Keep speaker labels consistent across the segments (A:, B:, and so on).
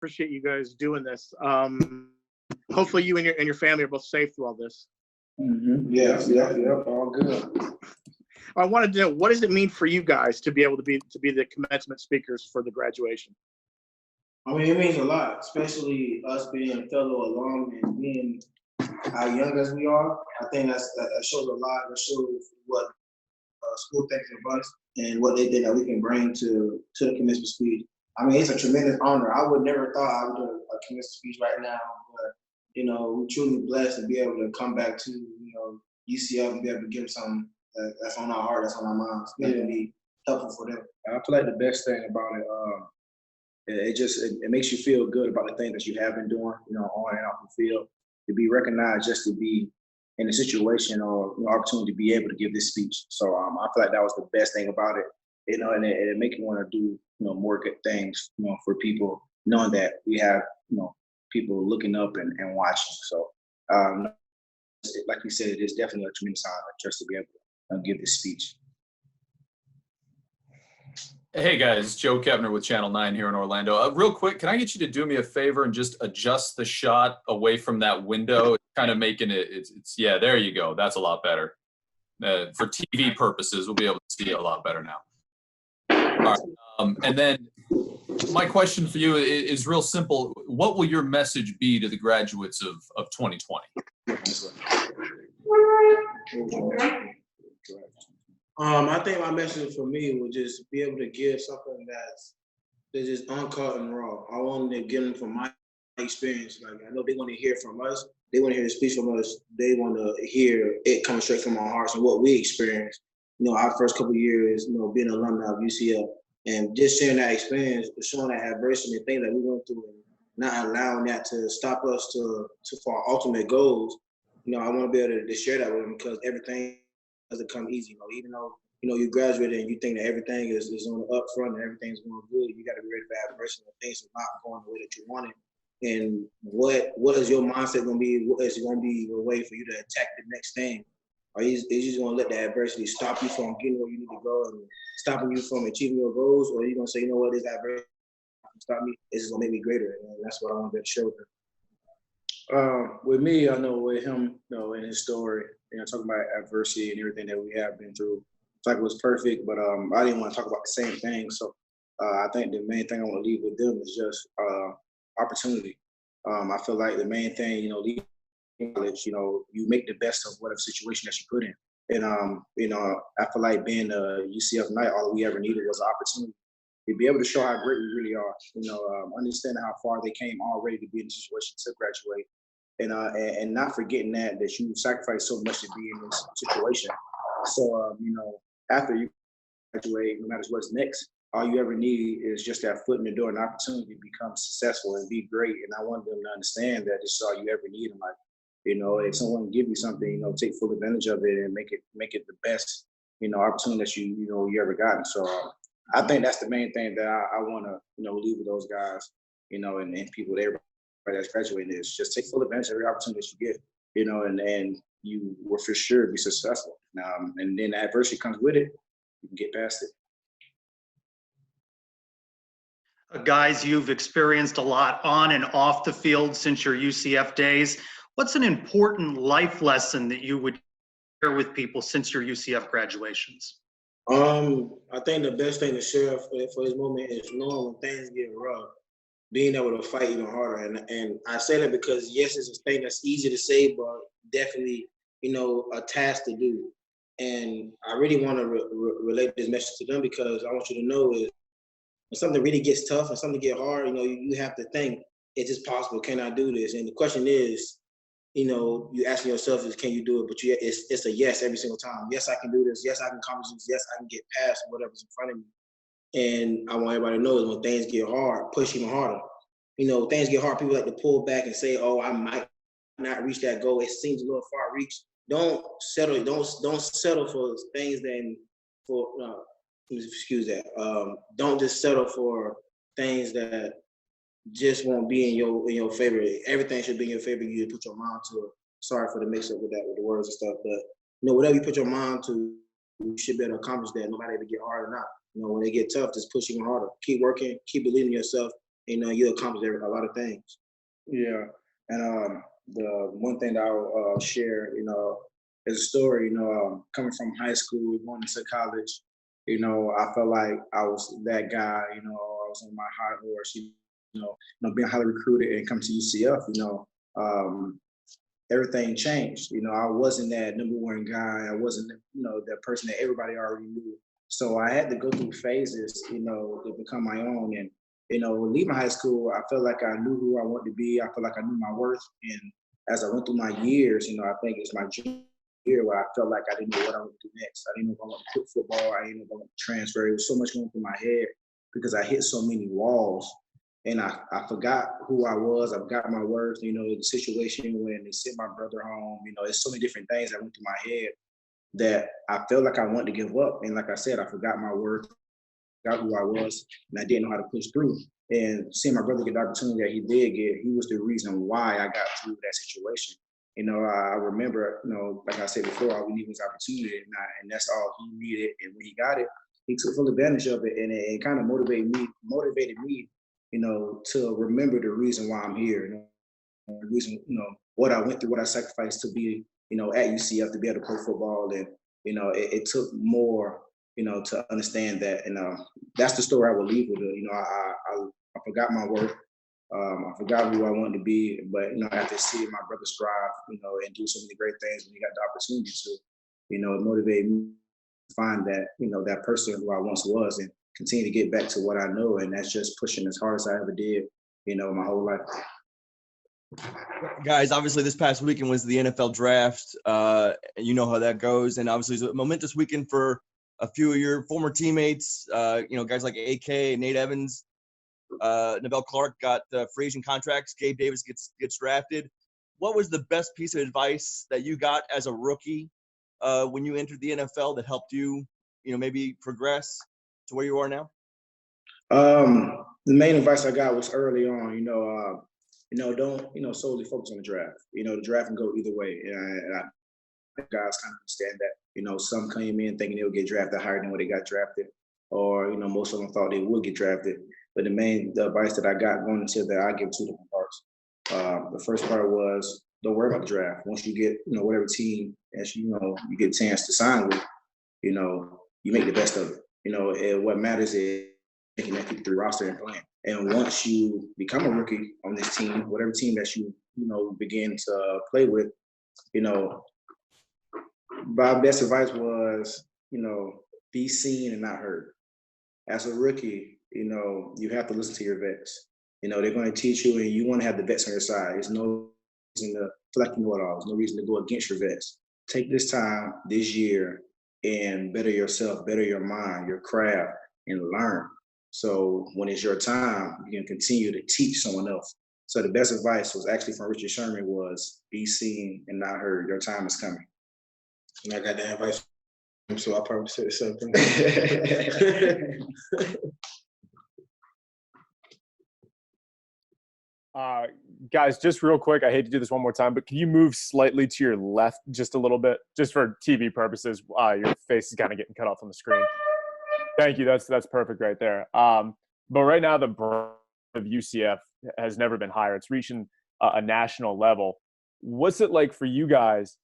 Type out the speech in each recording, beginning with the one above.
A: appreciate you guys doing this. Hopefully you and your family are both safe through all this.
B: Mm-hmm. Yeah, all good.
A: I wanted to know, what does it mean for you guys to be able to be the commencement speakers for the graduation?
C: I mean, it means a lot, especially us being fellow alum and being how young as we are. I think that shows a lot. That shows what school thinks of us and what they think that we can bring to the commencement speech. I mean, it's a tremendous honor. I would never thought I would do a commencement speech right now, but we're truly blessed to be able to come back to UCF and be able to give them something that's on our heart, that's on our minds, that can be helpful for them.
B: I feel like the best thing about it, it makes you feel good about the things that you have been doing, on and off the field. To be recognized, just to be in a situation or opportunity to be able to give this speech. So I feel like that was the best thing about it, and it makes you want to do more good things, for people, knowing that we have people looking up and watching. So like you said, it is definitely a tremendous honor just to be able to give this speech.
D: Hey guys, Joe Kevner with Channel 9 here in Orlando. Real quick, can I get you to do me a favor and just adjust the shot away from that window? It's kind of making it's yeah, there you go. That's a lot better. For TV purposes, we'll be able to see it a lot better now. All right. And then my question for you is real simple. What will your message be to the graduates of 2020?
C: I think my message for me would just be able to give something that's just uncut and raw. I want to give them from my experience. Like, I know they want to hear from us. They want to hear the speech from us. They want to hear it coming straight from our hearts and what we experienced. Our first couple of years, being an alumni of UCF, and just sharing that experience, showing that adversity and things that we went through, and not allowing that to stop us for our ultimate goals. I want to be able to share that with them, because everything doesn't come easy. Even though you graduated and you think that everything is on the up front and everything's going good, you got to be ready for adversity when things are not going the way that you wanted. And what is your mindset going to be? What is going to be the way for you to attack the next thing? Are you just going to let the adversity stop you from getting where you need to go and stopping you from achieving your goals? Or are you going to say, this adversity stop me? This is going to make me greater. And that's what I want to show them.
B: With me, I know with him, in his story, talking about adversity and everything that we have been through, it's like it was perfect, but I didn't want to talk about the same thing. So I think the main thing I want to leave with them is just opportunity. I feel like the main thing, leaving college, you make the best of whatever situation that you put in. And, I feel like being a UCF Knight, all we ever needed was an opportunity to be able to show how great we really are, understanding how far they came already to be in the situation to graduate. And not forgetting that you sacrificed so much to be in this situation. So, after you graduate, no matter what's next, all you ever need is just that foot in the door, an opportunity to become successful and be great. And I want them to understand that this is all you ever need in life. If someone give you something, take full advantage of it and make it the best, opportunity that you ever gotten. So I think that's the main thing that I want to, leave with those guys, and people there. That's graduating is just take full advantage of every opportunity that you get, and you will for sure be successful. And then adversity comes with it, you can get past it.
E: Guys, you've experienced a lot on and off the field since your UCF days. What's an important life lesson that you would share with people since your UCF graduations?
C: I think the best thing to share for this moment is knowing when things get rough, being able to fight even harder. And I say that because, yes, it's a thing that's easy to say, but definitely, a task to do. And I really want to relate this message to them, because I want you to know is when something really gets tough and something get hard, you have to think, is this possible? Can I do this? And the question is, you asking yourself is, can you do it? But it's a yes every single time. Yes, I can do this. Yes, I can accomplish this. Yes, I can get past whatever's in front of me. And I want everybody to know is when things get hard, push even harder. Things get hard, people like to pull back and say, oh, I might not reach that goal. It seems a little far reach. Don't settle. Don't settle for things don't just settle for things that just won't be in your favor. Everything should be in your favor. You put your mind to it. Sorry for the mix up with the words and stuff, but whatever you put your mind to, you should be able to accomplish that, no matter if it get hard or not. When they get tough, just push even harder. Keep working, keep believing in yourself,
B: you accomplish a lot of things. Yeah, and the one thing that I'll share, is a story. Coming from high school, going into college, I felt like I was that guy. I was on my high horse. Being highly recruited and come to UCF. Everything changed. I wasn't that number one guy. I wasn't, that person that everybody already knew. So I had to go through phases, to become my own. And, leaving high school, I felt like I knew who I wanted to be. I felt like I knew my worth. And as I went through my years, I think it's my junior year where I felt like I didn't know what I would do next. I didn't know if I wanted to quit football. I didn't know if I wanted to transfer. It was so much going through my head because I hit so many walls. And I forgot who I was. I forgot my worth. The situation when they sent my brother home. There's so many different things that went through my head that I felt like I wanted to give up. And like I said, I forgot my worth, forgot who I was, and I didn't know how to push through. And seeing my brother get the opportunity that he did get, he was the reason why I got through that situation. I remember, like I said before, all we needed was opportunity, and that's all he needed. And when he got it, he took full advantage of it, and it kind of motivated me, to remember the reason why I'm here, the reason, what I went through, what I sacrificed to be, at UCF to be able to play football. And, it took more, to understand that. And that's the story I will leave with it. I forgot my worth. I forgot who I wanted to be, but, after seeing my brother strive, and do so many great things when he got the opportunity to, it motivated me to find that, that person who I once was and continue to get back to what I know. And that's just pushing as hard as I ever did, my whole life.
F: Guys, obviously this past weekend was the NFL draft. You know how that goes. And obviously it's a momentous weekend for a few of your former teammates, guys like AK, Nate Evans, Neville Clark got free agent contracts. Gabe Davis gets drafted. What was the best piece of advice that you got as a rookie when you entered the NFL that helped you, maybe progress to where you are now?
B: The main advice I got was early on, don't, solely focus on the draft. The draft can go either way. And I guys kind of understand that, some came in thinking they would get drafted higher than what they got drafted, or, most of them thought they would get drafted. But the advice that I got going into that, I give two different parts. The first part was, don't worry about the draft. Once you get, whatever team as you get a chance to sign with, you make the best of it. And what matters is making that 53 roster and playing. And once you become a rookie on this team, whatever team that you begin to play with, my best advice was, be seen and not heard. As a rookie, you have to listen to your vets. They're going to teach you, and you want to have the vets on your side. There's no reason to feel like you know it all. There's no reason to go against your vets. Take this time this year and better yourself, better your mind, your craft, and learn. So when it's your time, you can continue to teach someone else. So the best advice was actually from Richard Sherman was, be seen and not heard. Your time is coming.
C: And I got that advice, so I'll probably say the same thing.
G: Guys, just real quick, I hate to do this one more time, but can you move slightly to your left just a little bit, just for TV purposes? Your face is kind of getting cut off on the screen. Thank you. That's perfect right there. But right now, the brand of UCF has never been higher. It's reaching a national level. What's it like for you guys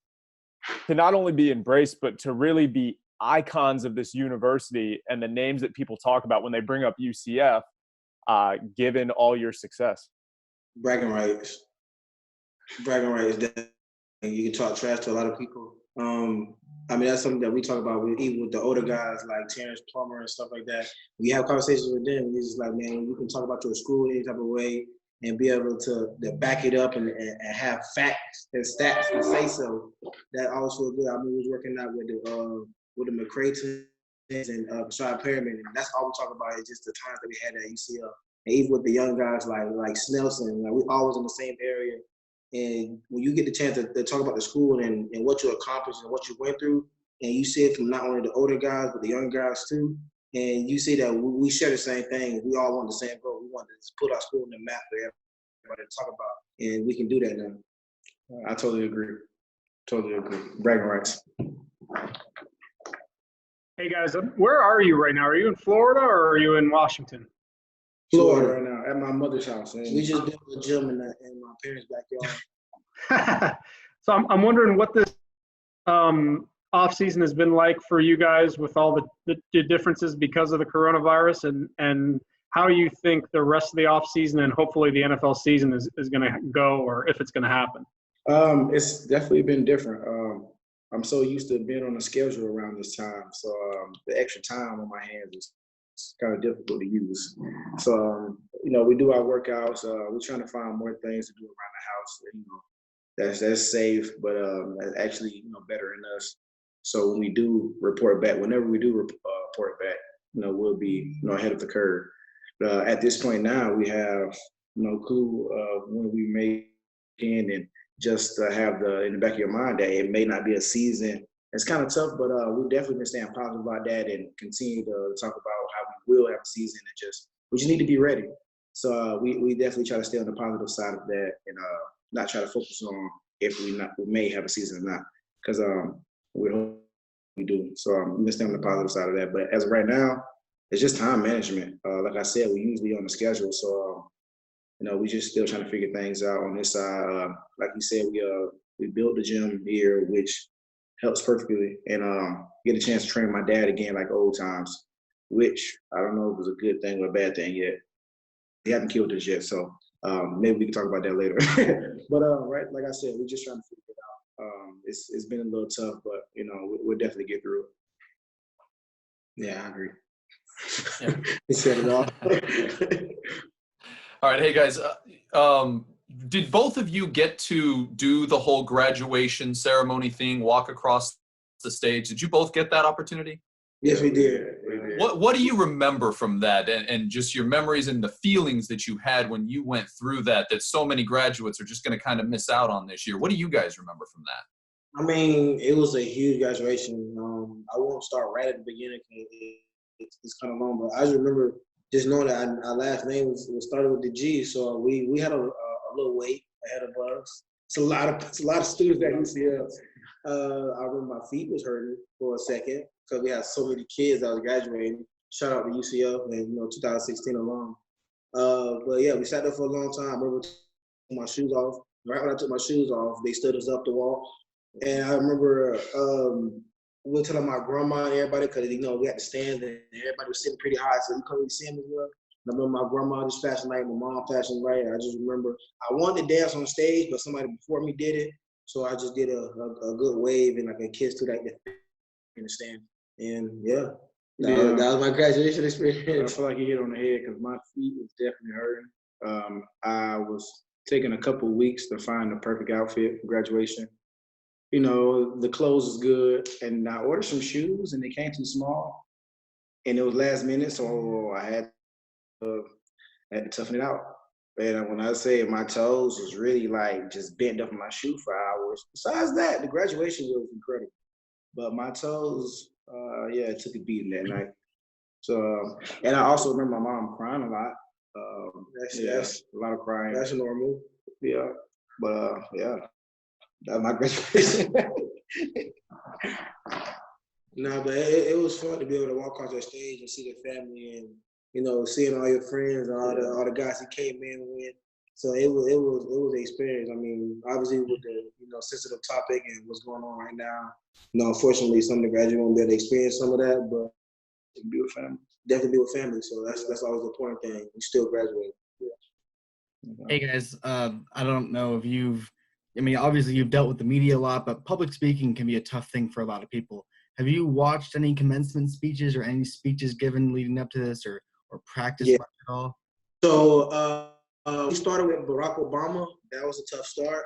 G: to not only be embraced, but to really be icons of this university and the names that people talk about when they bring up UCF, given all your success?
C: Bragging rights. Bragging rights. You can talk trash to a lot of people. That's something that we talk about even with the older guys like Terrence Plummer and stuff like that. We have conversations with them. It's just like, man, you can talk about your school any type of way and be able to back it up and have facts and stats to say so. That always feels good. We was working out with the McCraytons and Bashard Perriman, and that's all we talk about is just the times that we had at UCF. And even with the young guys like Snelson, we always in the same area. And when you get the chance to talk about the school and what you accomplished and what you went through, and you see it from not only the older guys, but the young guys too, and you see that we share the same thing. We all want the same goal. We want to just put our school on the map for everybody to talk about, and we can do that now.
B: I totally agree. Bragging rights.
H: Hey guys, where are you right now? Are you in Florida or are you in Washington?
B: Florida right now. at my mother's house. And
C: We just built a gym in my parents' backyard.
H: So I'm wondering what this off season has been like for you guys with all the differences because of the coronavirus, and how you think the rest of the off season and hopefully the NFL season is going to go, or if it's going to happen.
B: It's definitely been different. I'm so used to being on a schedule around this time, so the extra time on my hands is kind of difficult to use. So we do our workouts. We're trying to find more things to do around the house. That's safe, but that's actually bettering us. So when we do report back, whenever we do report back, we'll be ahead of the curve. At this point now, we have no clue when we may end, and just have in the back of your mind that it may not be a season. It's kind of tough, but we've definitely been staying positive about that and continue to talk about how we will have a season, and we just need to be ready. So we definitely try to stay on the positive side of that and not try to focus on if we may have a season or not, because we hope we do. So I'm going to stay on the positive side of that. But as of right now, it's just time management. Like I said, we're usually on the schedule, so we just still trying to figure things out on this side. Like you said, we built the gym here, which helps perfectly, and get a chance to train my dad again like old times, which I don't know if it was a good thing or a bad thing yet. He hasn't killed us yet, so maybe we can talk about that later. But right, like I said, we're just trying to figure it out. It's been a little tough, but we'll definitely get through it. Yeah, I agree.
D: Yeah.
B: He said it all.
D: All right, hey guys, did both of you get to do the whole graduation ceremony thing, walk across the stage? Did you both get that opportunity?
B: Yes, we did.
D: What do you remember from that, and just your memories and the feelings that you had when you went through that so many graduates are just going to kind of miss out on this year? What do you guys remember from that?
C: I mean, it was a huge graduation. I won't start right at the beginning because it's kind of long, but I just remember just knowing that our last name was started with the G, so we had a little wait ahead of us. It's a lot of students at UCF. I remember my feet was hurting for a second because we had so many kids that was graduating. Shout out to UCF and 2016 alum. But yeah, we sat there for a long time. I remember taking my shoes off. Right when I took my shoes off, they stood us up the wall, and I remember we were telling my grandma and everybody because we had to stand and everybody was sitting pretty high, so you couldn't really see them as well. And I remember my grandma just fashion right, my mom fashion right. I just remember I wanted to dance on stage, but somebody before me did it, so I just did a good wave and like a kiss to that in the stand. And yeah, that was my graduation experience.
B: I feel like you hit on the head because my feet was definitely hurting. I was taking a couple weeks to find the perfect outfit for graduation. The clothes was good, and I ordered some shoes, and they came too small, and it was last minute, so I had to toughen it out. And when I say my toes was really like just bent up in my shoe for hours. Besides that, the graduation was incredible, but my toes, it took a beating that night. So, and I also remember my mom crying a lot. That's a lot of crying.
C: That's normal.
B: Yeah, but that was my graduation.
C: No, but it was fun to be able to walk across that stage and see the family and seeing all your friends and all the guys you came in with. So it was an experience. I mean, obviously with the sensitive topic and what's going on right now, unfortunately some of the graduates won't be able to experience some of that, but
B: Be with family.
C: definitely be with family. So that's always the important thing. You still graduate. Yeah.
I: Hey guys, I don't know if obviously you've dealt with the media a lot, but public speaking can be a tough thing for a lot of people. Have you watched any commencement speeches or any speeches given leading up to this or practiced much at all?
C: So we started with Barack Obama. That was a tough start.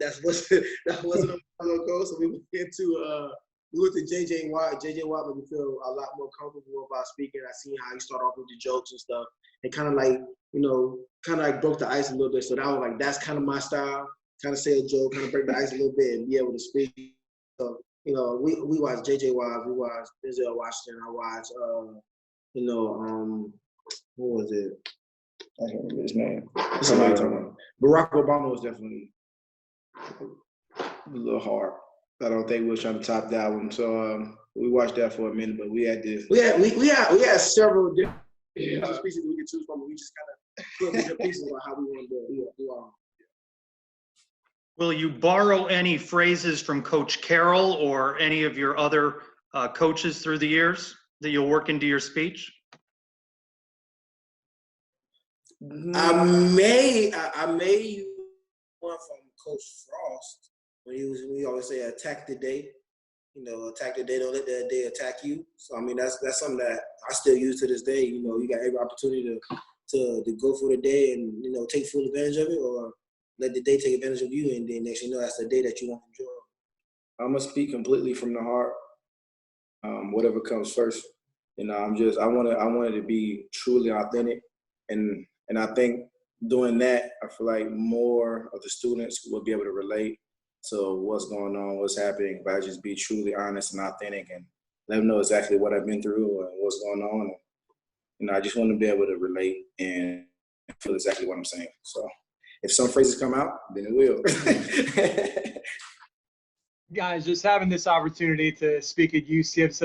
C: That wasn't a while ago. So we went to JJ Watt. JJ Watt made me feel a lot more comfortable about speaking. I seen how he started off with the jokes and stuff. It kind of broke the ice a little bit. So that was like, that's kind of my style. Kind of say a joke, kind of break the ice a little bit and be able to speak. So, we watched JJ Watt, we watched Denzel Washington, I watched, what was it?
B: I can't remember his name. Somebody talking about Barack Obama was definitely a little hard. I don't think we was trying to top that one. So we watched that for a minute, but we had this.
C: We had several different species we could choose from. We just kind of put different pieces about how we want to do our.
E: Will you borrow any phrases from Coach Carroll or any of your other coaches through the years that you'll work into your speech?
C: I may use one from Coach Frost when we always say attack the day. You know, attack the day, don't let that day attack you. So I mean that's something that I still use to this day. You know, you got every opportunity to go for the day and, you know, take full advantage of it, or let the day take advantage of you, and then next you know that's the day that you want to enjoy.
B: I'm gonna speak completely from the heart. Whatever comes first. You know, I wanted to be truly authentic, and I think doing that, I feel like more of the students will be able to relate to what's going on, what's happening. If I just be truly honest and authentic and let them know exactly what I've been through and what's going on. And, you know, I just want to be able to relate and feel exactly what I'm saying. So if some phrases come out, then it will.
J: Guys, just having this opportunity to speak at UCF's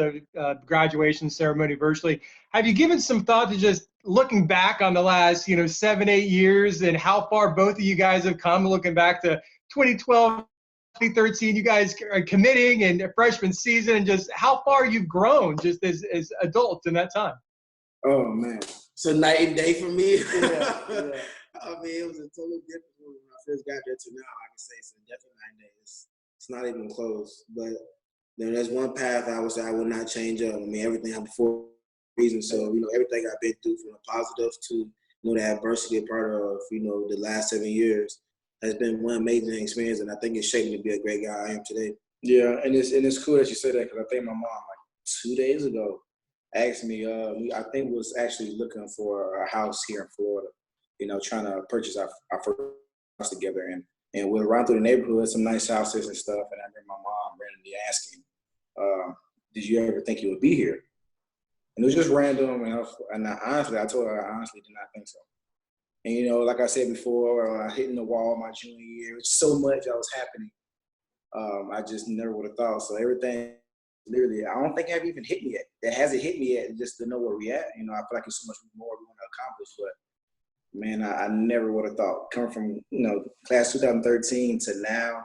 J: graduation ceremony virtually, have you given some thought to just looking back on the last, 7, 8 years and how far both of you guys have come, looking back to 2012, 2013, you guys are committing and freshman season, and just how far you've grown just as adults in that time?
B: Oh, man.
C: So night and day for me.
B: Yeah.
C: I mean, it was a total difference when I first got there to now. I can say it's definitely 9 days. It's not even close. But there's one path I would say I would not change up. I mean, everything happened for a reason. So, everything I've been through, from the positive to, the adversity a part of, the last 7 years has been one amazing experience. And I think it's shaped me to be a great guy I am today.
B: Yeah, and it's cool that you said that, because I think my mom, like 2 days ago, asked me, I think was actually looking for a house here in Florida, trying to purchase our first house together. And we were around through the neighborhood, some nice houses and stuff. And I remember my mom randomly asking, did you ever think you would be here? And it was just random. And I told her I honestly did not think so. And, like I said before, hitting the wall my junior year, so much that was happening. I just never would have thought. So everything, literally, I don't think it even hit me yet. It hasn't hit me yet, just to know where we at. I feel like it's so much more we want to accomplish. But, man, I never would have thought. Coming from, class 2013 to now,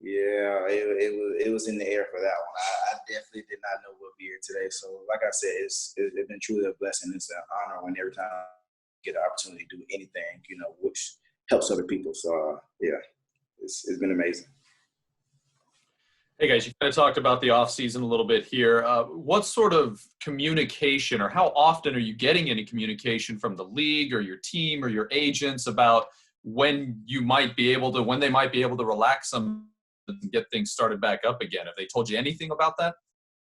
B: yeah, it was in the air for that one. I definitely did not know we'll be here today. So, like I said, it's been truly a blessing. It's an honor when every time I get an opportunity to do anything, which helps other people. So, yeah, it's been amazing.
D: Hey guys, you kind of talked about the offseason a little bit here. What sort of communication, or how often are you getting any communication from the league or your team or your agents about when they might be able to relax some and get things started back up again? Have they told you anything about that?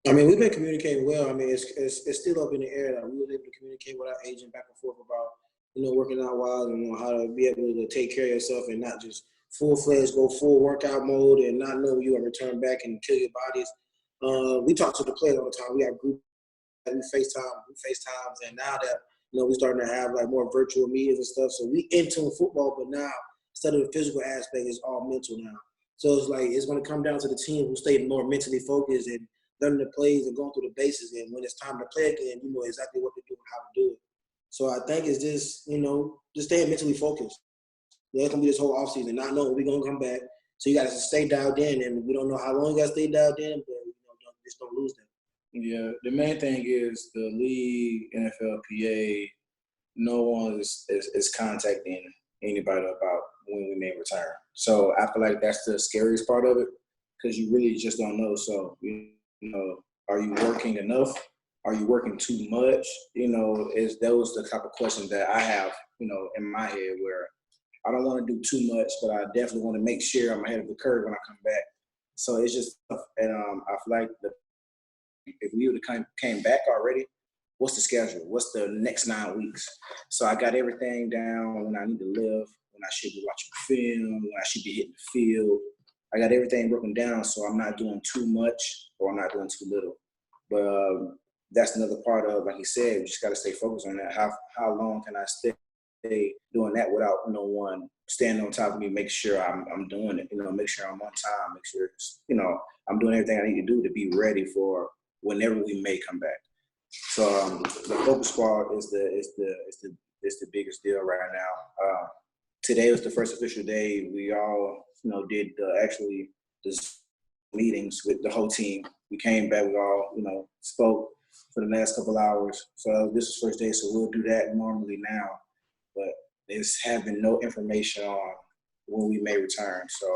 C: I mean, we've been communicating well. I mean, it's still up in the air. That we were able to communicate with our agent back and forth about, working out wise and how to be able to take care of yourself and not just full-fledged, go full workout mode and not know when you will return back and kill your bodies. We talk to the players all the time. We have group, we FaceTimes, and now that, we're starting to have like more virtual meetings and stuff. So we into football, but now instead of the physical aspect, it's all mental now. So it's like, it's going to come down to the team who stay more mentally focused and learning the plays and going through the bases. And when it's time to play again, you know exactly what to do and how to do it. So I think it's just, just staying mentally focused. It's going to be this whole offseason, not knowing we're going to come back. So you got to stay dialed in, and we don't know how long you got to stay dialed in, but just don't lose them.
B: Yeah, the main thing is the league, NFLPA, no one is contacting anybody about when we may return. So I feel like that's the scariest part of it, because you really just don't know. So, are you working enough? Are you working too much? Those the type of questions that I have, in my head, where I don't want to do too much, but I definitely want to make sure I'm ahead of the curve when I come back. So it's just tough. And I feel like if we would have came back already, what's the schedule? What's the next 9 weeks? So I got everything down when I need to live, when I should be watching film, when I should be hitting the field. I got everything broken down, so I'm not doing too much or I'm not doing too little. But that's another part of, like he said, you just got to stay focused on that. How long can I stay doing that without no one standing on top of me, make sure I'm doing it, make sure I'm on time, make sure, I'm doing everything I need to do to be ready for whenever we may come back. So the focus part is the it's the biggest deal right now. Today was the first official day. We all, did actually the meetings with the whole team. We came back, we all, spoke for the last couple hours. So this is the first day, so we'll do that normally now. But it's having no information on when we may return. So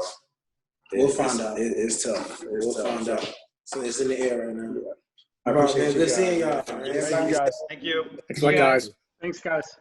C: We'll find out.
B: It's tough.
C: We'll find out. So it's in the air right now.
B: I appreciate you
C: Good
B: guys.
C: seeing y'all.
G: Thank you guys.
E: Thank you.
A: Thanks, guys.
H: Thanks, guys.